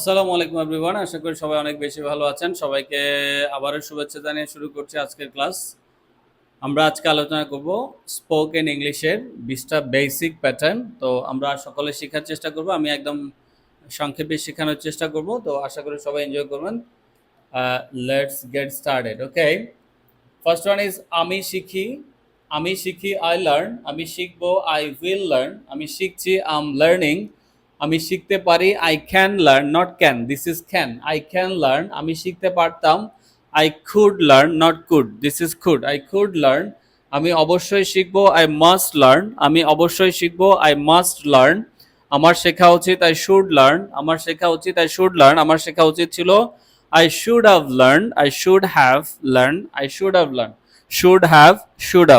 আসসালামু আলাইকুম এভরিওয়ান, আশা করি সবাই অনেক বেশি ভালো আছেন। সবাইকে আবারও শুভেচ্ছা জানিয়ে শুরু করছি আজকের ক্লাস। আমরা আজকে আলোচনা করব স্পোকেন ইংলিশের 20টা বেসিক প্যাটার্ন। তো আমরা সকলে শেখার চেষ্টা করব। আমি একদম সংক্ষেপে শেখানোর চেষ্টা করব। তো আশা করি সবাই এনজয় করবেন। Let's get started. Okay, first one is আমি শিখি আই লার্ন, আমি শিখবো আই উইল লার্ন, আমি শিখছি আই এম লার্নিং, আমি শিখতে পারি I can learn, not can, this is can, I can learn, আমি শিখতে পারতাম I could learn, not could, this is could, I could learn, আমি অবশ্যই শিখবো আই মাস্ট লার্ন, আমি অবশ্যই শিখবো আই মাস্ট লার্ন, আমার শেখা উচিত আই শুড লার্ন, আমার শেখা উচিত আই শুড লার্ন, আমার শেখা উচিত ছিল I should have learned, I should have learned, I should have learned, should have, should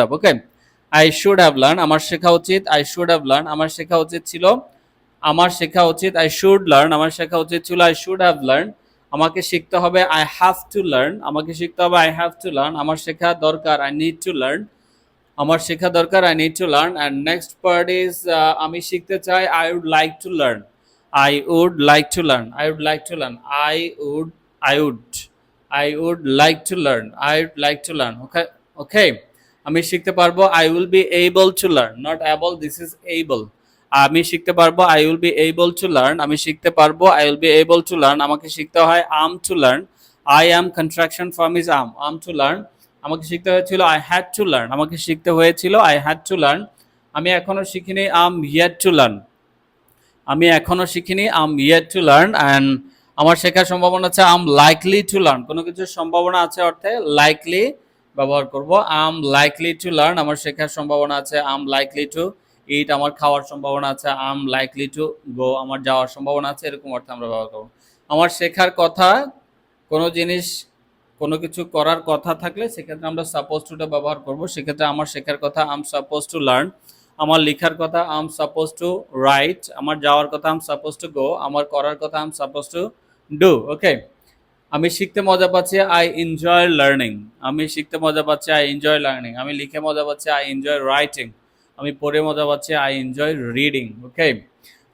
have, okay. I should have learned, আমার শেখা উচিত, I should have learned, আমার শেখা উচিত ছিল, আমার শেখা উচিত, I should learn, আমার শেখা উচিত ছিল, I should have learned, আমাকে শিখতে হবে, I have to learn, আমাকে শিখতে হবে, I have to learn, আমার শেখা দরকার, I need to learn, আমার শেখা দরকার, I need to learn, and next part is আমি শিখতে চাই, I would like to learn, I would like to learn, I would like to learn, I would like to learn, I would like to learn, okay, okay. আমি শিখতে পারবো, I will be able to learn, not able, this is able. আমি শিখতে পারবো, I will be able to learn, আমি শিখতে পারবো, I will be able to learn, আমাকে শিখতে হয় am to learn, I am contraction form is am to learn, আমাকে শিখতে হয়েছিল I had to learn, আমাকে শিখতে হয়েছিল I had to learn, আমি এখনো শিখিনি am yet to learn, আমি এখনো শিখিনি am yet to learn, and আমার শেখার সম্ভাবনা আছে am likely to learn, কোনো কিছুর সম্ভাবনা আছে অর্থে likely ব্যবহার করব, am likely to learn, আমার শেখার সম্ভাবনা আছে am likely to eat, আমার খাওয়ার সম্ভাবনা আছে am likely to go, আমার যাওয়ার সম্ভাবনা আছে, এরকম অর্থে আমরা ব্যবহার করব। আমার শেখার কথা, কোনো জিনিস কোনো কিছু করার কথা থাকলে সেক্ষেত্রে আমরা সাপোজ টুটা ব্যবহার করব, সেক্ষেত্রে আমার শেখার কথা আম সাপোজ টু লার্ন, আমার লেখার কথা আম সাপোজ টু রাইট, আমার যাওয়ার কথা আম সাপোজ টু গো, আমার করার কথা আম সাপোজ টু ডু, ওকে। আমি শিখতে মজা পাচ্ছি আই এনজয় লার্নিং, আমি শিখতে মজা পাচ্ছি আই এনজয় লার্নিং, আমি লিখে মজা পাচ্ছি আই এনজয় রাইটিং, আমি পড়ে মজা পাচ্ছি আই এনজয় রিডিং, ওকে।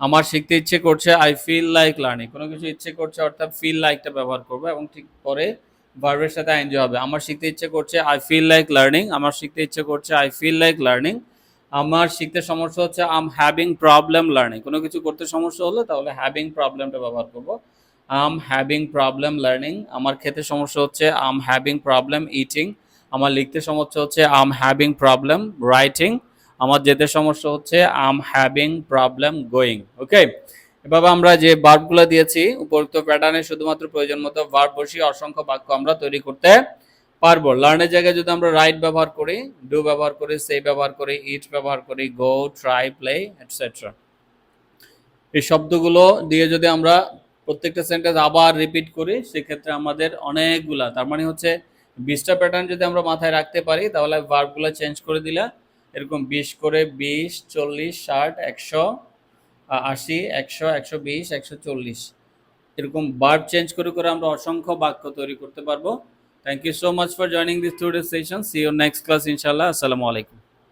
আমার শিখতে ইচ্ছে করছে আই ফিল লাইক লার্নিং, কোনো কিছু ইচ্ছে করছে অর্থাৎ ফিল লাইকটা ব্যবহার করবো এবং ঠিক পরে ভার্বের সাথে এনজয় হবে। আমার শিখতে ইচ্ছে করছে আই ফিল লাইক লার্নিং, আমার শিখতে ইচ্ছে করছে আই ফিল লাইক লার্নিং, আমার শিখতে সমস্যা হচ্ছে আম হ্যাভিং প্রবলেম লার্নিং, কোনো কিছু করতে সমস্যা হলে তাহলে হ্যাভিং প্রবলেমটা ব্যবহার করবো, আম হ্যাভিং প্রবলেম লার্নিং, আমার খেতে সমস্যা হচ্ছে আম হ্যাভিং প্রবলেম ইটিং, আমার লিখতে সমস্যা হচ্ছে আম হ্যাভিং প্রবলেম রাইটিং, আমার যেতে সমস্যা হচ্ছে আম হ্যাভিং প্রবলেম গোয়িং, ওকে। এভাবে আমরা যে ভার্বগুলো দিয়েছি উপরোক্ত প্যাটার্নে শুধুমাত্র প্রয়োজন মতো ভার্ব বসিয়ে অসংখ্য বাক্য আমরা তৈরি করতে পারবো। লার্নের জায়গায় যদি আমরা রাইট ব্যবহার করি, ডু ব্যবহার করি, সে ব্যবহার করি, ইট ব্যবহার করি, গো, ট্রাই, প্লে, এটসেট্রা, এই শব্দগুলো দিয়ে যদি আমরা প্রত্যেকটা সেন্টেন্স আবার রিপিট করি সেক্ষেত্রে আমাদের অনেকগুলা, তার মানে হচ্ছে 20টা প্যাটার্ন যদি আমরা মাথায় রাখতে পারি তাহলে ভার্বগুলো চেঞ্জ করে দিলে এরকম 20 করে 20, 40, 60, 100, 80, 100, 120, 140, এরকম ভার্ব চেঞ্জ করে করে আমরা অসংখ্য বাক্য তৈরি করতে পারবো। Thank you so much for joining this today session. See you next class ইনশাআল্লাহ। আসসালামু আলাইকুম।